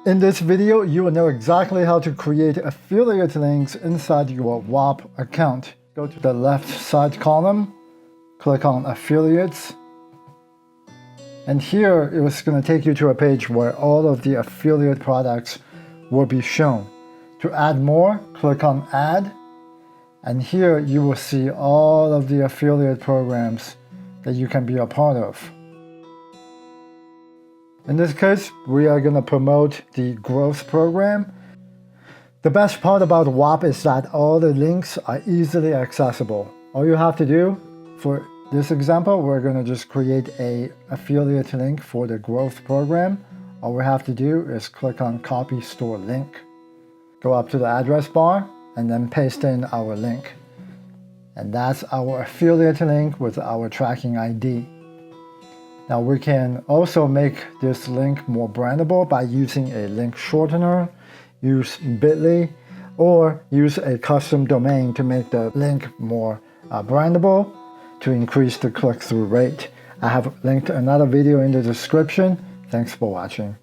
In this video, you will know exactly how to create affiliate links inside your Whop account. Go to the left side column, click on Affiliates, and here it's going to take you to a page where all of the affiliate products will be shown. To add more, click on Add, and here you will see all of the affiliate programs that you can be a part of. In this case, we are going to promote the growth program. The best part about Whop is that all the links are easily accessible. All you have to do, for this example, we're going to just create an affiliate link for the growth program. All we have to do is click on Copy Store Link. Go up to the address bar and then paste in our link. And that's our affiliate link with our tracking ID. Now we can also make this link more brandable by using a link shortener, use bit.ly, or use a custom domain to make the link more brandable to increase the click-through rate. I have linked another video in the description. Thanks for watching.